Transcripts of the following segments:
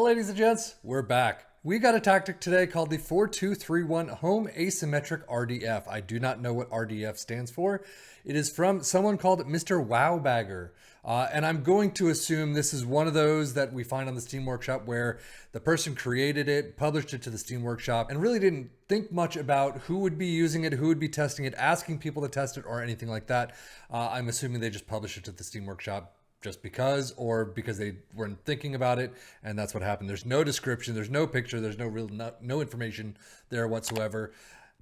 Well, ladies and gents, we're back. We got a tactic today called the 4-2-3-1 Home Asymmetric RDF. I do not know what RDF stands for. It is from someone called Mr. Wowbagger. And I'm going to assume this is one of those that we find on the Steam Workshop where the person created it, published it to the Steam Workshop, and really didn't think much about who would be using it, who would be testing it, asking people to test it, or anything like that. I'm assuming they just published it to the Steam Workshop just because, or because they weren't thinking about it, and that's what happened. There's no description, there's no picture, there's no information there whatsoever.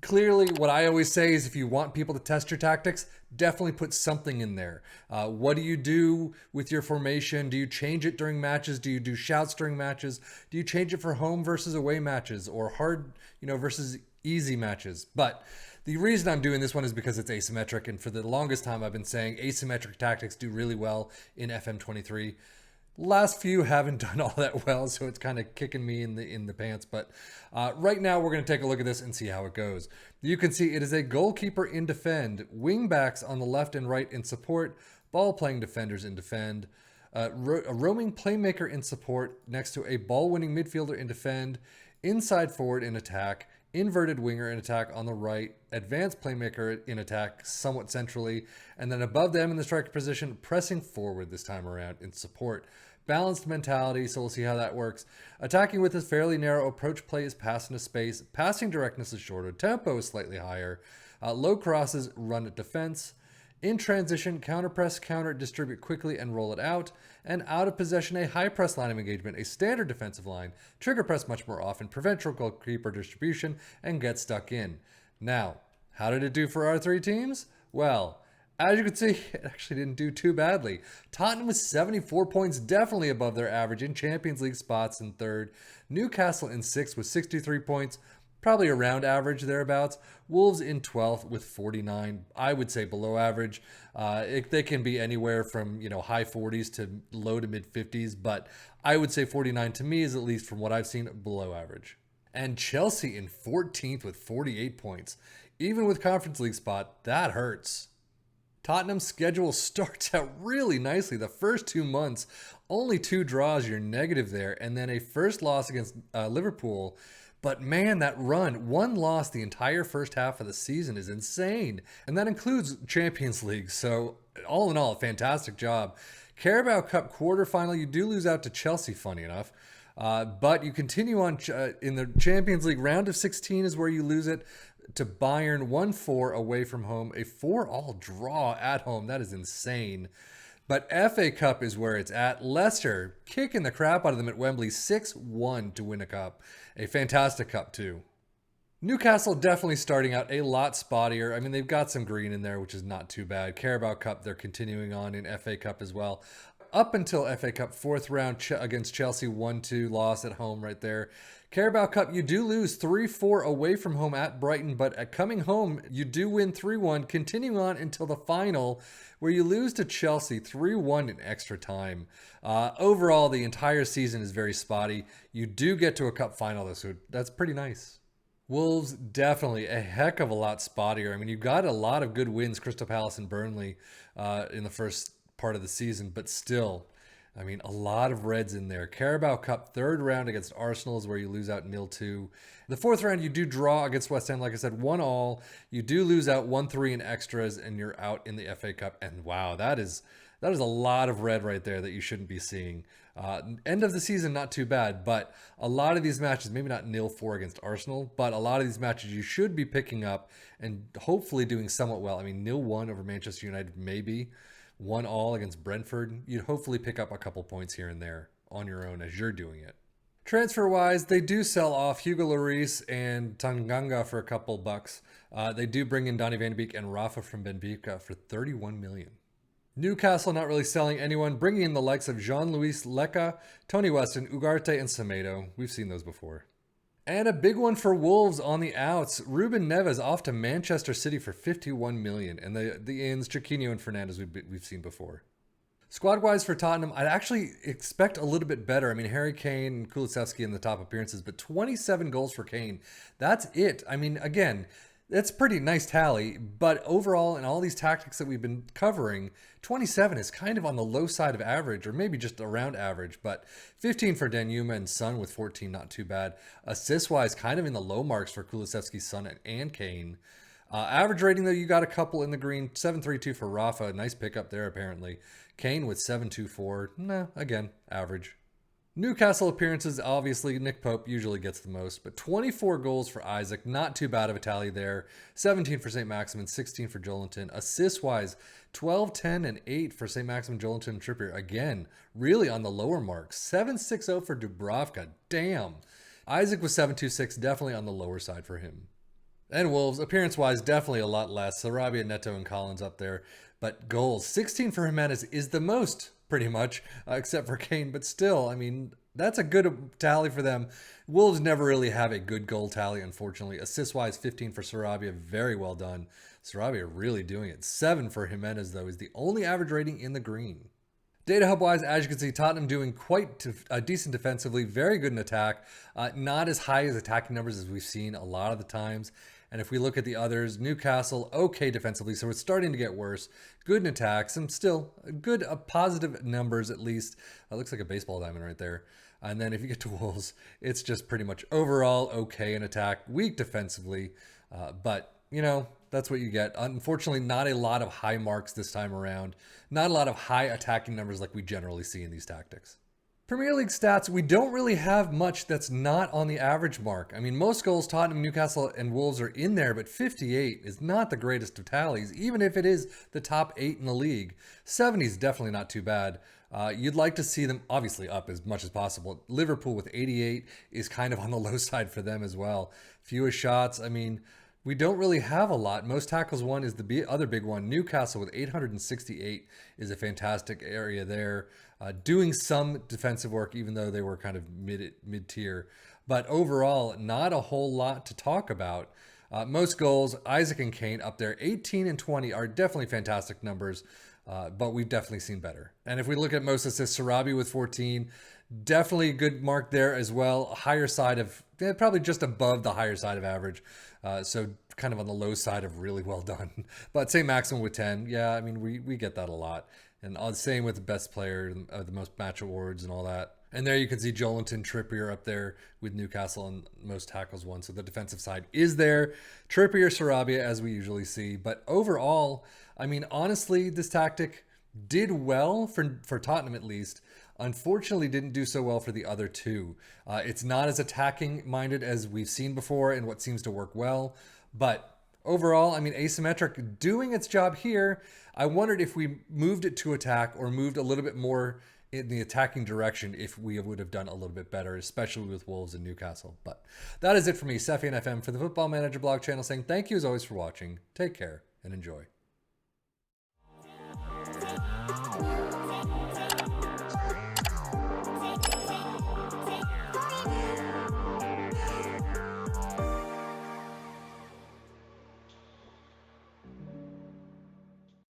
Clearly, what I always say is if you want people to test your tactics, definitely put something in there. What do you do with your formation? Do you change it during matches? Do you do shouts during matches? Do you change it for home versus away matches, or hard, versus easy matches? But the reason I'm doing this one is because it's asymmetric, and for the longest time I've been saying asymmetric tactics do really well in FM23. Last few haven't done all that well, so it's kind of kicking me in the pants. But right now we're going to take a look at this and see how it goes. You can see it is a goalkeeper in defend, wingbacks on the left and right in support, ball-playing defenders in defend, a roaming playmaker in support next to a ball-winning midfielder in defend, inside forward in attack, inverted winger in attack on the right, advanced playmaker in attack somewhat centrally, and then above them in the striker position, pressing forward this time around in support. Balanced mentality, so we'll see how that works. Attacking with a fairly narrow approach play is pass into space. Passing directness is shorter. Tempo is slightly higher. Low crosses run at defense. In transition, counter press, counter, distribute quickly and roll it out. And out of possession, a high press line of engagement, a standard defensive line, trigger press much more often, prevent goalkeeper distribution, and get stuck in. Now, how did it do for our three teams? Well, as you can see, it actually didn't do too badly. Tottenham was 74 points, definitely above their average in Champions League spots in third. Newcastle in sixth with 63 points, probably around average thereabouts. Wolves in 12th with 49, I would say below average. They can be anywhere from high 40s to low to mid 50s, but I would say 49 to me is at least from what I've seen below average. And Chelsea in 14th with 48 points. Even with Conference League spot, that hurts. Tottenham's schedule starts out really nicely. The first 2 months, only 2 draws, you're negative there, and then a first loss against Liverpool. But man, that run, 1 loss the entire first half of the season is insane. And that includes Champions League. So all in all, a fantastic job. Carabao Cup quarterfinal, you do lose out to Chelsea, funny enough. But you continue on in the Champions League round of 16 is where you lose it to Bayern 1-4 away from home. A 4-all draw at home. That is insane. But FA Cup is where it's at. Leicester kicking the crap out of them at Wembley 6-1 to win a cup. A fantastic cup too. Newcastle definitely starting out a lot spottier. I mean, they've got some green in there, which is not too bad. Carabao Cup, they're continuing on in FA Cup as well. Up until FA Cup, 4th round against Chelsea, 1-2 loss at home right there. Carabao Cup, you do lose 3-4 away from home at Brighton, but at coming home, you do win 3-1, continuing on until the final, where you lose to Chelsea 3-1 in extra time. Overall, the entire season is very spotty. You do get to a cup final, though, so that's pretty nice. Wolves, definitely a heck of a lot spottier. I mean, you got a lot of good wins, Crystal Palace and Burnley, in the first part of the season, but still, I mean, a lot of reds in there. Carabao Cup, 3rd round against Arsenal is where you lose out 0-2. The 4th round, you do draw against West Ham, like I said, 1-all. You do lose out 1-3 in extras, and you're out in the FA Cup. And wow, that is a lot of red right there that you shouldn't be seeing. End of the season, not too bad, but a lot of these matches, maybe not 0-4 against Arsenal, but a lot of these matches you should be picking up and hopefully doing somewhat well. I mean, 0-1 over Manchester United, maybe. 1-all against Brentford. You'd hopefully pick up a couple points here and there on your own as you're doing it. Transfer-wise, they do sell off Hugo Lloris and Tanganga for a couple bucks. They do bring in Donny van de Beek and Rafa from Benfica for 31 million. Newcastle not really selling anyone, bringing in the likes of Jean-Louis Lecca, Tony Weston, Ugarte, and Semedo. We've seen those before. And a big one for Wolves on the outs. Ruben Neves off to Manchester City for 51 million. And the ins, Chiquinho and Fernandes we've seen before. Squad-wise for Tottenham, I'd actually expect a little bit better. I mean, Harry Kane and Kulusevski in the top appearances, but 27 goals for Kane. That's it. I mean, again, That's a pretty nice tally, but overall, in all these tactics that we've been covering, 27 is kind of on the low side of average, or maybe just around average, but 15 for Danyuma and Sun with 14, not too bad. Assist-wise, kind of in the low marks for Kulusevski, Sun, and Kane. Average rating, though, you got a couple in the green. 7.32 for Rafa, nice pickup there, apparently. Kane with 7.24, nah, again, average. Newcastle appearances, obviously, Nick Pope usually gets the most, but 24 goals for Isaac, not too bad of a tally there. 17 for St. Maximin, 16 for Jolinton. Assist-wise, 12, 10, and 8 for St. Maximin, Jolinton, and Trippier. Again, really on the lower marks. 7.60 for Dubravka, damn. Isaac was 7.26, definitely on the lower side for him. And Wolves, appearance-wise, definitely a lot less. Sarabia, Neto, and Collins up there. But goals, 16 for Jimenez is the most, pretty much, except for Kane. But still, I mean, that's a good tally for them. Wolves never really have a good goal tally, unfortunately. Assist-wise, 15 for Sarabia, very well done. Sarabia really doing it. 7 for Jimenez, though, is the only average rating in the green. Data hub-wise, as you can see, Tottenham doing quite decent defensively, very good in attack. Not as high as attacking numbers as we've seen a lot of the times. And if we look at the others, Newcastle, okay defensively, so it's starting to get worse. Good in attack, some still good positive numbers at least. Looks like a baseball diamond right there. And then if you get to Wolves, it's just pretty much overall okay in attack, weak defensively. But, you know, that's what you get. Unfortunately, not a lot of high marks this time around. Not a lot of high attacking numbers like we generally see in these tactics. Premier League stats, we don't really have much that's not on the average mark. I mean, most goals, Tottenham, Newcastle, and Wolves are in there, but 58 is not the greatest of tallies, even if it is the top 8 in the league. 70 is definitely not too bad. You'd like to see them obviously up as much as possible. Liverpool with 88 is kind of on the low side for them as well. Fewest shots, I mean, we don't really have a lot. Most tackles won is the other big one. Newcastle with 868 is a fantastic area there. Doing some defensive work, even though they were kind of mid-tier. But overall, not a whole lot to talk about. Most goals, Isaac and Kane up there. 18 and 20 are definitely fantastic numbers, but we've definitely seen better. And if we look at most assists, Sarabi with 14, definitely a good mark there as well. Higher side of, probably just above the higher side of average. So kind of on the low side of really well done. But St. Maximin with 10, yeah, I mean, we get that a lot. And same with the best player, the most match awards and all that. And there you can see Jolinton, Trippier up there with Newcastle and most tackles won. So the defensive side is there. Trippier, Sarabia, as we usually see. But overall, I mean, honestly, this tactic did well for Tottenham at least. Unfortunately, didn't do so well for the other two. It's not as attacking minded as we've seen before and what seems to work well. But overall, I mean, asymmetric doing its job here. I wondered if we moved it to attack or moved a little bit more in the attacking direction if we would have done a little bit better, especially with Wolves and Newcastle. But that is it for me, Sefian FM, for the Football Manager blog channel, saying thank you as always for watching. Take care and enjoy.